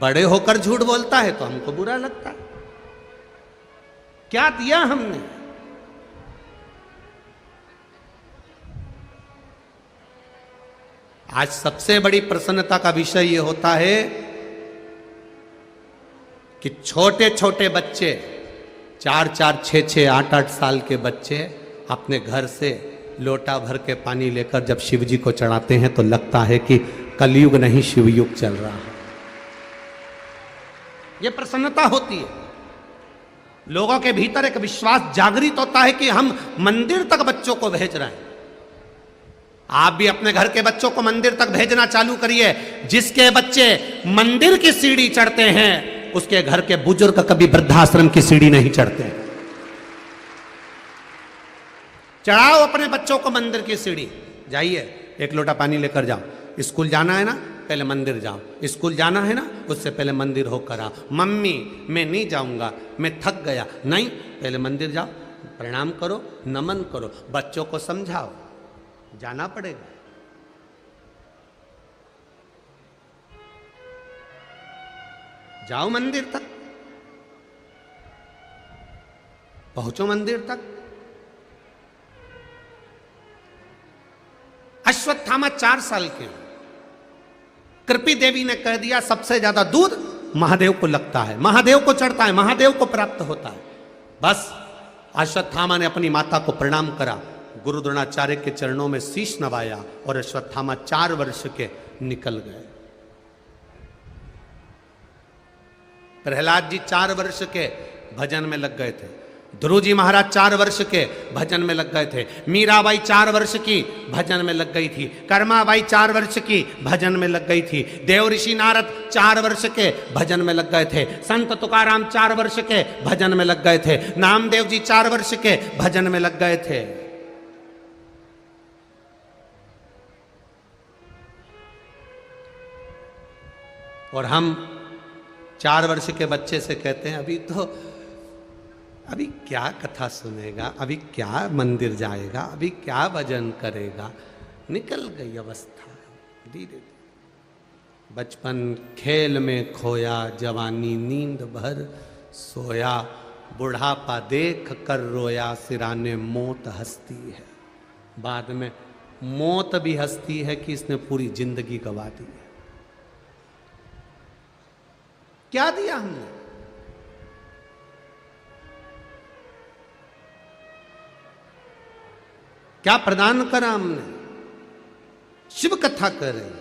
बड़े होकर झूठ बोलता है तो हमको बुरा लगता है। क्या दिया हमने? आज सबसे बड़ी प्रसन्नता का विषय यह होता है कि छोटे छोटे बच्चे 4-4, 6-6, 8-8 साल के बच्चे अपने घर से लोटा भर के पानी लेकर जब शिव जी को चढ़ाते हैं तो लगता है कि कलयुग नहीं शिवयुग चल रहा है। यह प्रसन्नता होती है। लोगों के भीतर एक विश्वास जागृत होता है कि हम मंदिर तक बच्चों को भेज रहे हैं। आप भी अपने घर के बच्चों को मंदिर तक भेजना चालू करिए। जिसके बच्चे मंदिर की सीढ़ी चढ़ते हैं उसके घर के बुजुर्ग कभी वृद्धाश्रम की सीढ़ी नहीं चढ़ते। चढ़ाओ अपने बच्चों को मंदिर की सीढ़ी। जाइए, एक लोटा पानी लेकर जाओ। स्कूल जाना है ना, पहले मंदिर जाओ। स्कूल जाना है ना, उससे पहले मंदिर होकर आओ। मम्मी मैं नहीं जाऊंगा, मैं थक गया। नहीं, पहले मंदिर जाओ, प्रणाम करो, नमन करो, बच्चों को समझाओ। जाना पड़ेगा। जाओ मंदिर तक, पहुंचो मंदिर तक। अश्वत्थामा 4 साल के। कृपी देवी ने कह दिया सबसे ज्यादा दूध महादेव को लगता है, महादेव को चढ़ता है, महादेव को प्राप्त होता है। बस अश्वत्थामा ने अपनी माता को प्रणाम करा, गुरु द्रोणाचार्य के चरणों में शीश नवाया और अश्वत्थामा 4 वर्ष के निकल गए। प्रहलाद जी 4 वर्ष के भजन में लग गए थे। ध्रुव जी महाराज 4 वर्ष के भजन में लग गए थे। मीराबाई 4 वर्ष की भजन में लग गई थी। कर्माबाई 4 वर्ष की भजन में लग गई थी। देव ऋषि नारद 4 वर्ष के भजन में लग गए थे। संत तुकाराम 4 वर्ष के भजन में लग गए थे। नामदेव जी 4 वर्ष के भजन में लग गए थे। और हम 4 वर्ष के बच्चे से कहते हैं अभी क्या कथा सुनेगा, अभी क्या मंदिर जाएगा, अभी क्या भजन करेगा। निकल गई अवस्था धीरे धीरे। बचपन खेल में खोया, जवानी नींद भर सोया, बुढ़ापा देख कर रोया, सिराने मौत हंसती है। बाद में मौत भी हंसती है कि इसने पूरी जिंदगी गवा दी है। क्या दिया हमने? क्या प्रदान करा हमने? शिव कथा कर रहे हैं।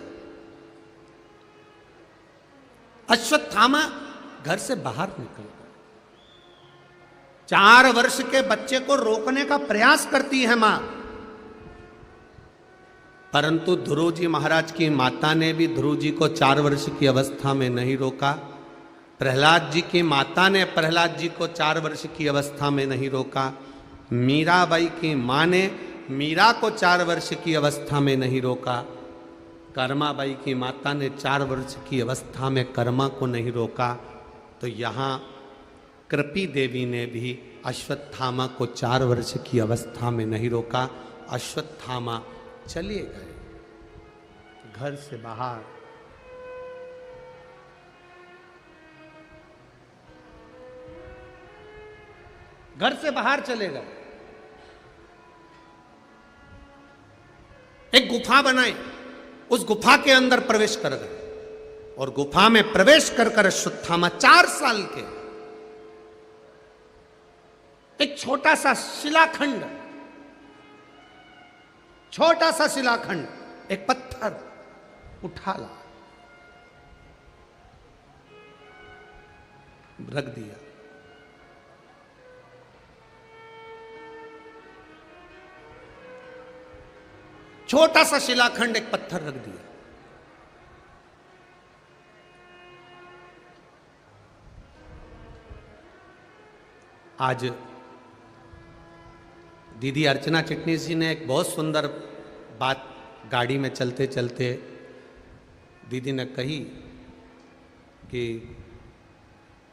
अश्वत्थामा घर से बाहर निकल गए। 4 वर्ष के बच्चे को रोकने का प्रयास करती है मां, परंतु ध्रुव जी महाराज की माता ने भी ध्रुव जी को 4 वर्ष की अवस्था में नहीं रोका। प्रहलाद जी की माता ने प्रहलाद जी को 4 वर्ष की अवस्था में नहीं रोका। मीराबाई की मां ने मीरा को 4 वर्ष की अवस्था में नहीं रोका। कर्माबाई की माता ने 4 वर्ष की अवस्था में कर्मा को नहीं रोका। तो यहाँ कृपी देवी ने भी अश्वत्थामा को 4 वर्ष की अवस्था में नहीं रोका। अश्वत्थामा चले गए घर से बाहर। घर से बाहर चले गए। एक गुफा बनाई, उस गुफा के अंदर प्रवेश कर गए और गुफा में प्रवेश कर कर अश्वत्थामा 4 साल के एक छोटा सा शिलाखंड, छोटा सा शिलाखंड, एक पत्थर उठा ला, रख दिया। छोटा सा शिलाखंड, एक पत्थर रख दिया। आज दीदी अर्चना चिटनीस जी ने एक बहुत सुंदर बात गाड़ी में चलते चलते दीदी ने कही कि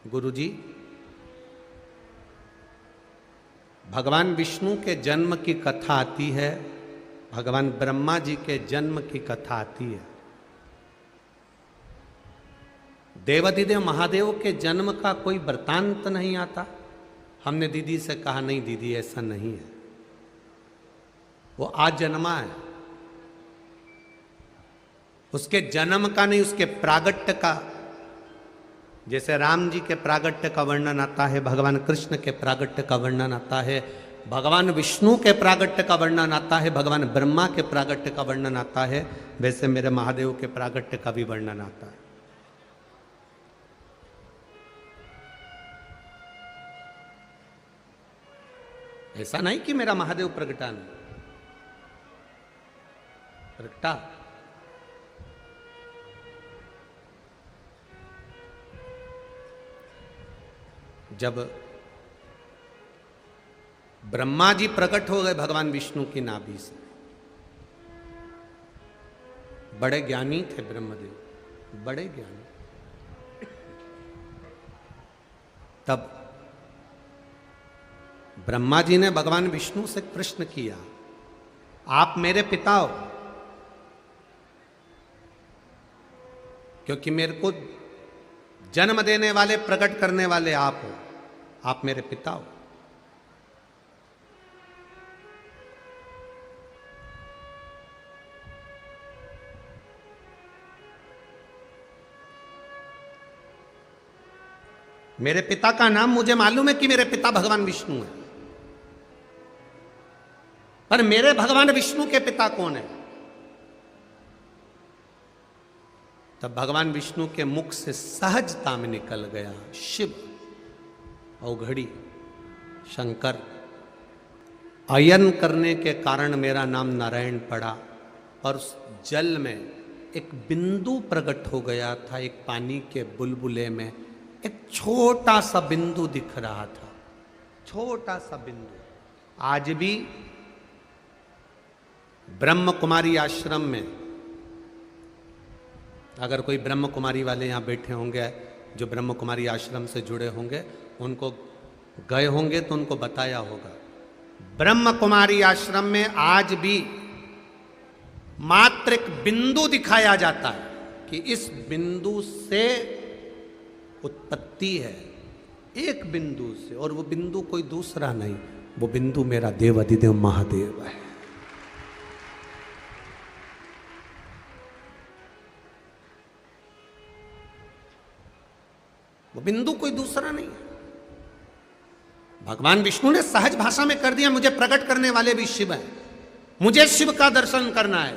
गुरुजी, भगवान विष्णु के जन्म की कथा आती है, भगवान ब्रह्मा जी के जन्म की कथा आती है। देवाधिदेव महादेव के जन्म का कोई वृतांत नहीं आता। हमने दीदी से कहा, नहीं दीदी ऐसा नहीं है, वो आज जन्मा है। उसके जन्म का नहीं, उसके प्रागट्य का। जैसे राम जी के प्रागट्य का वर्णन आता है, भगवान कृष्ण के प्रागट्य का वर्णन आता है, भगवान विष्णु के प्रागट्य का वर्णन आता है, भगवान ब्रह्मा के प्रागट्य का वर्णन आता है, वैसे मेरे महादेव के प्रागट्य का भी वर्णन आता है। ऐसा नहीं कि मेरा महादेव प्रगटा नहीं, प्रगटा। जब ब्रह्मा जी प्रकट हो गए भगवान विष्णु की नाभि से, बड़े ज्ञानी थे ब्रह्मदेव, बड़े ज्ञानी। तब ब्रह्मा जी ने भगवान विष्णु से प्रश्न किया, आप मेरे पिता हो, क्योंकि मेरे को जन्म देने वाले, प्रकट करने वाले आप हो, आप मेरे पिता हो। मेरे पिता का नाम मुझे मालूम है कि मेरे पिता भगवान विष्णु है, पर मेरे भगवान विष्णु के पिता कौन है? तब भगवान विष्णु के मुख से सहजता में निकल गया, शिव, अवघड़ी, शंकर। अयन करने के कारण मेरा नाम नारायण पड़ा। और उस जल में एक बिंदु प्रकट हो गया था, एक पानी के बुलबुले में एक छोटा सा बिंदु दिख रहा था, छोटा सा बिंदु। आज भी ब्रह्म कुमारी आश्रम में, अगर कोई ब्रह्म कुमारी वाले यहाँ बैठे होंगे, जो ब्रह्म कुमारी आश्रम से जुड़े होंगे, उनको गए होंगे तो उनको बताया होगा, ब्रह्म कुमारी आश्रम में आज भी मात्र एक बिंदु दिखाया जाता है कि इस बिंदु से उत्पत्ति है, एक बिंदु से, और वो बिंदु कोई दूसरा नहीं, वो बिंदु मेरा देवाधिदेव महादेव है। वो बिंदु कोई दूसरा नहीं है। भगवान विष्णु ने सहज भाषा में कर दिया, मुझे प्रकट करने वाले भी शिव हैं, मुझे शिव का दर्शन करना है।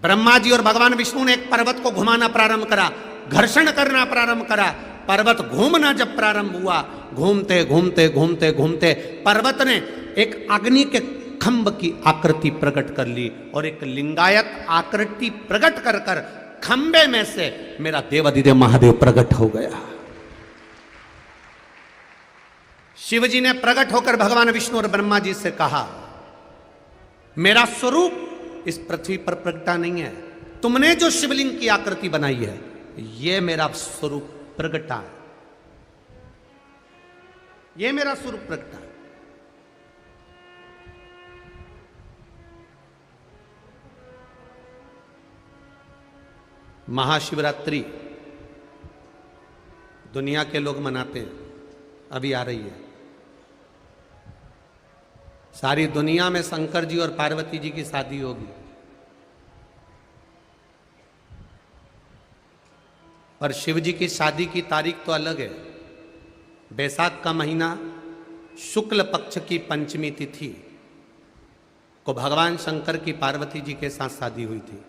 ब्रह्मा जी और भगवान विष्णु ने एक पर्वत को घुमाना प्रारंभ करा, घर्षण करना प्रारंभ करा। पर्वत घूमना जब प्रारंभ हुआ, घूमते घूमते घूमते घूमते पर्वत ने एक अग्नि के खंभ की आकृति प्रकट कर ली, और एक लिंगायत आकृति प्रकट कर कर खंबे में से मेरा देवाधिदेव महादेव प्रकट हो गया। शिव जी ने प्रकट होकर भगवान विष्णु और ब्रह्मा जी से कहा, मेरा स्वरूप इस पृथ्वी पर प्रकटा नहीं है, तुमने जो शिवलिंग की आकृति बनाई है, यह मेरा स्वरूप प्रकटा है, यह मेरा स्वरूप प्रकटा है। महाशिवरात्रि दुनिया के लोग मनाते हैं, अभी आ रही है। सारी दुनिया में शंकर जी और पार्वती जी की शादी होगी, और शिव जी की शादी की तारीख तो अलग है। बैसाख का महीना, शुक्ल पक्ष की पंचमी तिथि को भगवान शंकर की पार्वती जी के साथ शादी हुई थी।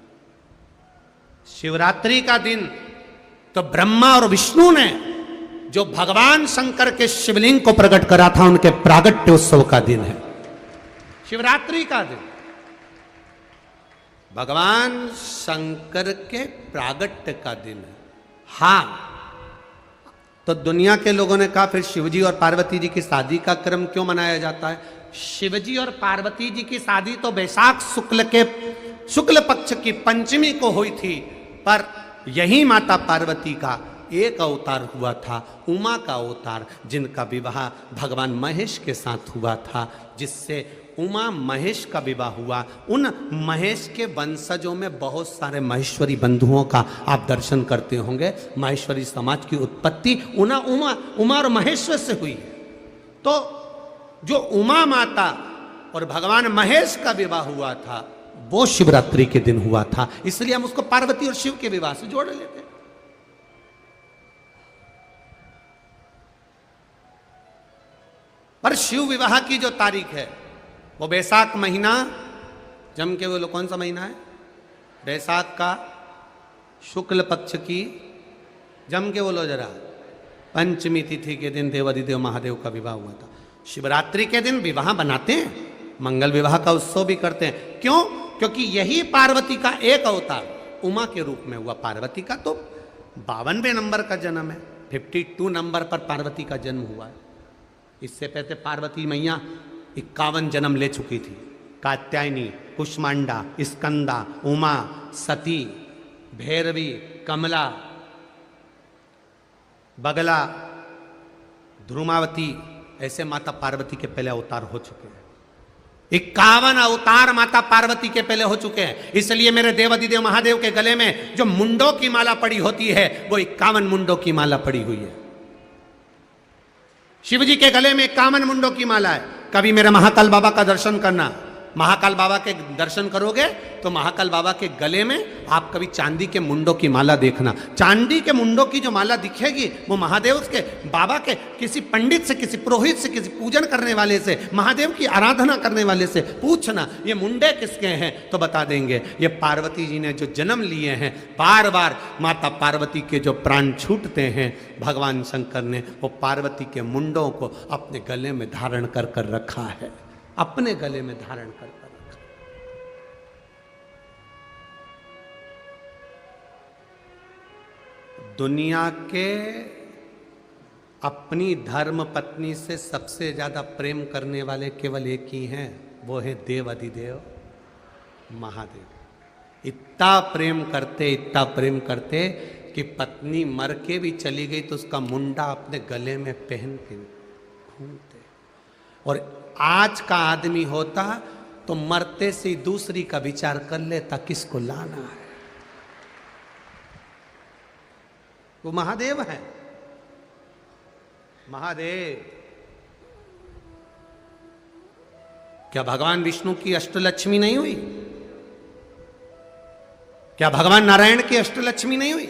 शिवरात्रि का दिन तो ब्रह्मा और विष्णु ने जो भगवान शंकर के शिवलिंग को प्रकट करा था, उनके प्रागट्य उत्सव का दिन है शिवरात्रि का दिन। भगवान शंकर के प्रागट्य का दिन है। हाँ, तो दुनिया के लोगों ने कहा फिर शिवजी और पार्वती जी की शादी का क्रम क्यों मनाया जाता है? शिवजी और पार्वती जी की शादी तो बैसाख शुक्ल पक्ष की पंचमी को हुई थी, पर यही माता पार्वती का एक अवतार हुआ था, उमा का अवतार, जिनका विवाह भगवान महेश के साथ हुआ था, जिससे उमा महेश का विवाह हुआ। उन महेश के वंशजों में बहुत सारे महेश्वरी बंधुओं का आप दर्शन करते होंगे। महेश्वरी समाज की उत्पत्ति उमा और महेश्वर से हुई है। तो जो उमा माता और भगवान महेश का विवाह हुआ था वो शिवरात्रि के दिन हुआ था, इसलिए हम उसको पार्वती और शिव के विवाह से जोड़ लेते हैं। पर शिव विवाह की जो तारीख है वो बैसाख महीना, जम के बोलो कौन सा महीना है? बैसाख का शुक्ल पक्ष की, जम के बोलो जरा, पंचमी तिथि के दिन देवाधिदेव महादेव का विवाह हुआ था। शिवरात्रि के दिन विवाह बनाते हैं, मंगल विवाह का उत्सव भी करते हैं। क्यों? क्योंकि यही पार्वती का एक अवतार उमा के रूप में हुआ। पार्वती का तो 52वें नंबर का जन्म है, 52 नंबर पर पार्वती का जन्म हुआ है। इससे पहले पार्वती मैया 51 जन्म ले चुकी थी। कात्यायनी, कुष्मांडा, स्कंदा, उमा, सती, भैरवी, कमला, बगला, ध्रुमावती, ऐसे माता पार्वती के पहले अवतार हो चुके हैं। 51 अवतार माता पार्वती के पहले हो चुके हैं। इसलिए मेरे देवाधिदेव महादेव के गले में जो मुंडों की माला पड़ी होती है वो 51 मुंडों की माला पड़ी हुई है। शिव जी के गले में 51 मुंडों की माला है। कभी मेरे महाकाल बाबा का दर्शन करना, महाकाल बाबा के दर्शन करोगे तो महाकाल बाबा के गले में आप कभी चांदी के मुंडों की माला देखना। चांदी के मुंडों की जो माला दिखेगी वो महादेव के बाबा के किसी पंडित से, किसी पुरोहित से, किसी पूजन करने वाले से, महादेव की आराधना करने वाले से पूछना ये मुंडे किसके हैं, तो बता देंगे ये पार्वती जी ने जो जन्म लिए हैं। बार बार माता पार्वती के जो प्राण छूटते हैं, भगवान शंकर ने वो पार्वती के मुंडों को अपने गले में धारण कर कर रखा है, अपने गले में धारण कर कर रखा। दुनिया के अपनी धर्म पत्नी से सबसे ज्यादा प्रेम करने वाले केवल एक ही हैं, वो है देव अधिदेव महादेव। इतना प्रेम करते कि पत्नी मर के भी चली गई तो उसका मुंडा अपने गले में पहन के घूमते। और आज का आदमी होता तो मरते से दूसरी का विचार कर लेता किसको लाना है। वो महादेव है, महादेव। क्या भगवान विष्णु की अष्टलक्ष्मी नहीं हुई? क्या भगवान नारायण की अष्टलक्ष्मी नहीं हुई?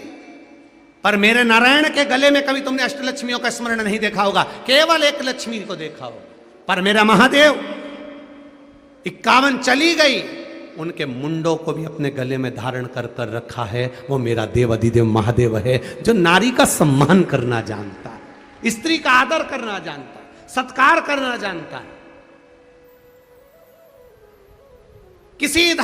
पर मेरे नारायण के गले में कभी तुमने अष्टलक्ष्मियों का स्मरण नहीं देखा होगा, केवल एक लक्ष्मी को देखा होगा। पर मेरा महादेव 51 चली गई, उनके मुंडों को भी अपने गले में धारण कर कर रखा है। वो मेरा देव अधिदेव महादेव है, जो नारी का सम्मान करना जानता है, स्त्री का आदर करना जानता है, सत्कार करना जानता है। किसी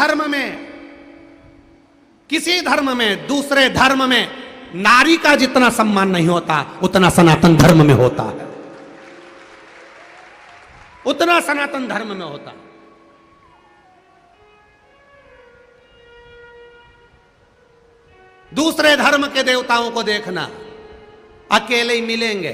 धर्म में दूसरे धर्म में नारी का जितना सम्मान नहीं होता उतना सनातन धर्म में होता है, उतना सनातन धर्म में होता। दूसरे धर्म के देवताओं को देखना, अकेले ही मिलेंगे,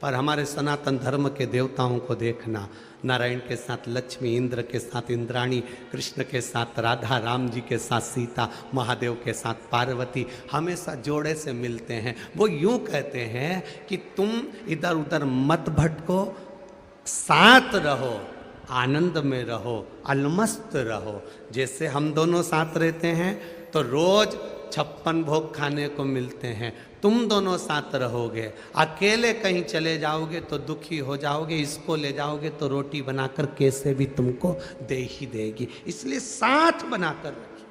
पर हमारे सनातन धर्म के देवताओं को देखना, नारायण के साथ लक्ष्मी, इंद्र के साथ इंद्राणी, कृष्ण के साथ राधा, राम जी के साथ सीता, महादेव के साथ पार्वती, हमेशा जोड़े से मिलते हैं। वो यूं कहते हैं कि तुम इधर उधर मत भटको, साथ रहो, आनंद में रहो, अलमस्त रहो। जैसे हम दोनों साथ रहते हैं तो रोज 56 भोग खाने को मिलते हैं, तुम दोनों साथ रहोगे। अकेले कहीं चले जाओगे तो दुखी हो जाओगे, इसको ले जाओगे तो रोटी बनाकर कैसे भी तुमको दे ही देगी। इसलिए साथ बनाकर रखिए,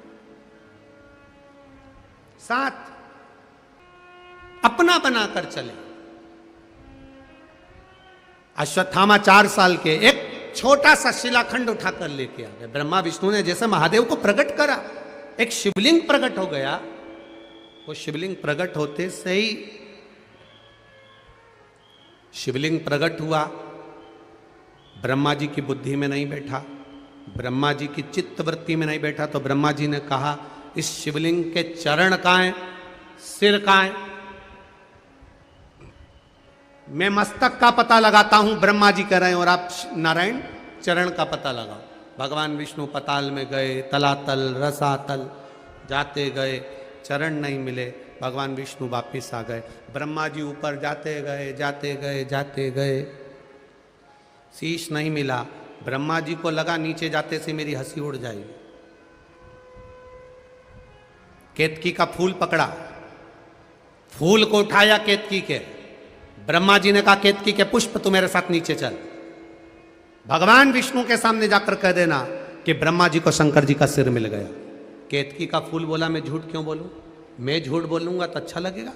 साथ अपना बनाकर चले। अश्वत्थामा 4 साल के एक छोटा सा शिलाखंड उठाकर लेके आ गए। ब्रह्मा विष्णु ने जैसे महादेव को प्रकट करा, एक शिवलिंग प्रकट हो गया। वो शिवलिंग प्रकट होते से ही शिवलिंग प्रकट हुआ, ब्रह्मा जी की बुद्धि में नहीं बैठा, ब्रह्मा जी की चित्तवृत्ति में नहीं बैठा। तो ब्रह्मा जी ने कहा इस शिवलिंग के चरण कहाँ हैं, सिर कहाँ है? मैं मस्तक का पता लगाता हूं, ब्रह्मा जी कह रहे हैं, और आप नारायण चरण का पता लगाओ। भगवान विष्णु पताल में गए, तलातल रसातल जाते गए, चरण नहीं मिले, भगवान विष्णु वापिस आ गए। ब्रह्मा जी ऊपर जाते गए जाते गए जाते गए, शीश नहीं मिला। ब्रह्मा जी को लगा नीचे जाते से मेरी हंसी उड़ जाएगी। केतकी का फूल पकड़ा, फूल को उठाया केतकी के। ब्रह्मा जी ने कहा केतकी के पुष्प तू मेरे साथ नीचे चल। भगवान विष्णु के सामने जाकर कह देना कि ब्रह्मा जी को शंकर जी का सिर मिल गया। केतकी का फूल बोला मैं झूठ क्यों बोलूं, मैं झूठ बोलूंगा तो अच्छा लगेगा,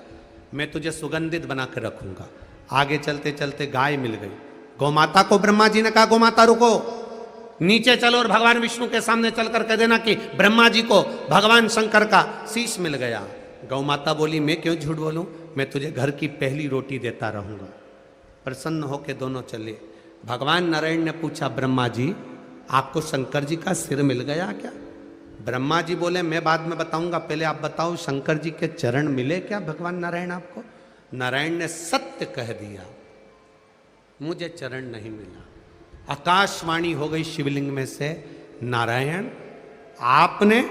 मैं तुझे सुगंधित बना कर रखूंगा। आगे चलते चलते गाय मिल गई। गौमाता को ब्रह्मा जी ने कहा गौमाता रुको, नीचे चलो और भगवान विष्णु के सामने चलकर कह देना कि ब्रह्मा जी को भगवान शंकर का शीश मिल गया। गौमाता बोली मैं क्यों झूठ बोलूं, मैं तुझे घर की पहली रोटी देता रहूंगा। प्रसन्न होकर दोनों चले। भगवान नारायण ने पूछा ब्रह्मा जी आपको शंकर जी का सिर मिल गया क्या? ब्रह्मा जी बोले मैं बाद में बताऊंगा, पहले आप बताओ शंकर जी के चरण मिले क्या भगवान नारायण आपको? नारायण ने सत्य कह दिया, मुझे चरण नहीं मिला। आकाशवाणी हो गई शिवलिंग में से, नारायण आपने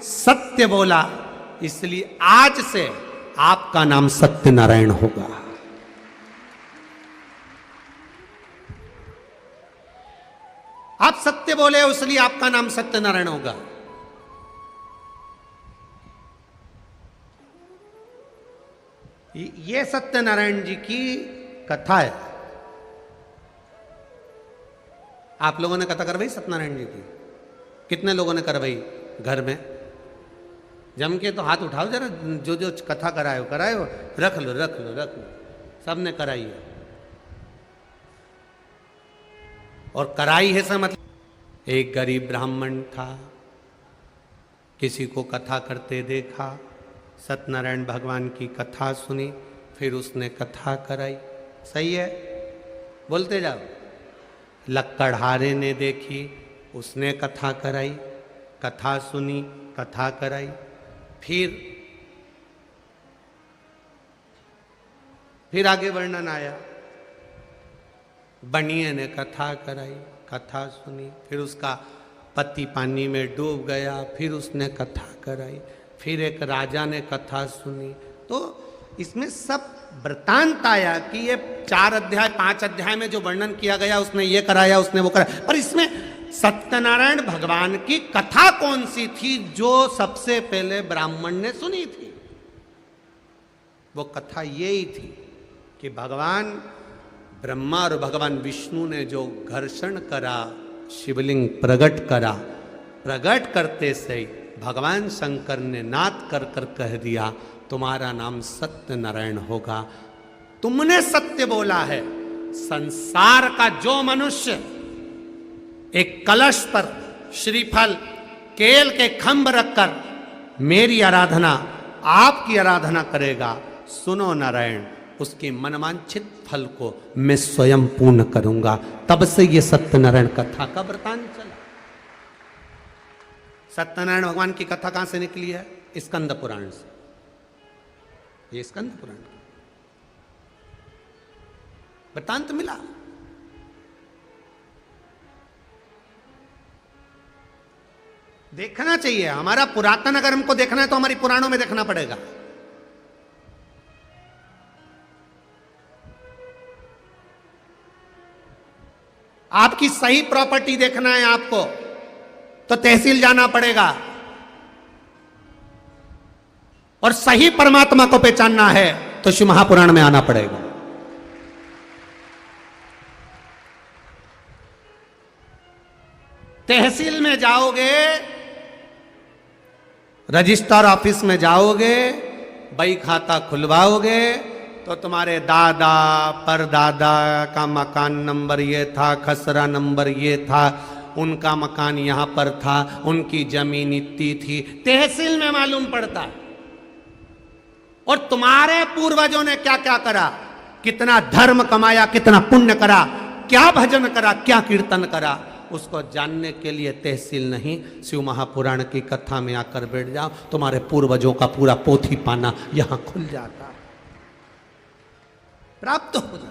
सत्य बोला, इसलिए आज से आपका नाम सत्यनारायण होगा। आप सत्य बोले इसलिए आपका नाम सत्यनारायण होगा। ये सत्यनारायण जी की कथा है। आप लोगों ने कथा करवाई सत्यनारायण जी की? कितने लोगों ने करवाई घर में? जम के तो हाथ उठाओ जरा, जो जो कथा कराए हो, रख लो रख लो रख लो, सबने कराई है। और कराई है से मतलब एक गरीब ब्राह्मण था, किसी को कथा करते देखा, सत्यनारायण भगवान की कथा सुनी, फिर उसने कथा कराई। सही है, बोलते जाओ। लक्कड़हारे ने देखी, उसने कथा कराई, कथा सुनी, कथा कराई। फिर आगे वर्णन आया, बनिए ने कथा कराई, कथा सुनी, फिर उसका पति पानी में डूब गया, फिर उसने कथा कराई, फिर एक राजा ने कथा सुनी। तो इसमें सब वृतांत आया कि ये 4 अध्याय 5 अध्याय में जो वर्णन किया गया, उसने ये कराया, उसने वो कराया, पर इसमें सत्यनारायण भगवान की कथा कौन सी थी जो सबसे पहले ब्राह्मण ने सुनी थी? वो कथा यही थी कि भगवान ब्रह्मा और भगवान विष्णु ने जो घर्षण करा, शिवलिंग प्रकट करा, प्रकट करते से भगवान शंकर ने नाद कर कर कह दिया तुम्हारा नाम सत्यनारायण होगा। तुमने सत्य बोला है। संसार का जो मनुष्य एक कलश पर श्रीफल केल के खंभ रखकर मेरी आराधना, आपकी आराधना करेगा, सुनो नारायण, उसकी मनवांछित फल को मैं स्वयं पूर्ण करूंगा। तब से ये सत्यनारायण कथा का वृतांत चला। सत्यनारायण भगवान की कथा कहां से निकली है? स्कंद पुराण से। ये स्कंद पुराण वृतांत मिला। देखना चाहिए। हमारा पुरातन अगर हमको देखना है तो हमारी पुराणों में देखना पड़ेगा। आपकी सही प्रॉपर्टी देखना है आपको तो तहसील जाना पड़ेगा, और सही परमात्मा को पहचानना है तो शिव महापुराण में आना पड़ेगा। तहसील में जाओगे, रजिस्टर ऑफिस में जाओगे, बही खाता खुलवाओगे तो तुम्हारे दादा परदादा का मकान नंबर ये था, खसरा नंबर ये था, उनका मकान यहां पर था, उनकी जमीन इतनी थी, तहसील में मालूम पड़ता। और तुम्हारे पूर्वजों ने क्या क्या करा, कितना धर्म कमाया, कितना पुण्य करा, क्या भजन करा, क्या कीर्तन करा, उसको जानने के लिए तहसील नहीं, शिव महापुराण की कथा में आकर बैठ जाओ, तुम्हारे पूर्वजों का पूरा पोथी पाना यहां खुल जाता, प्राप्त हो जाता।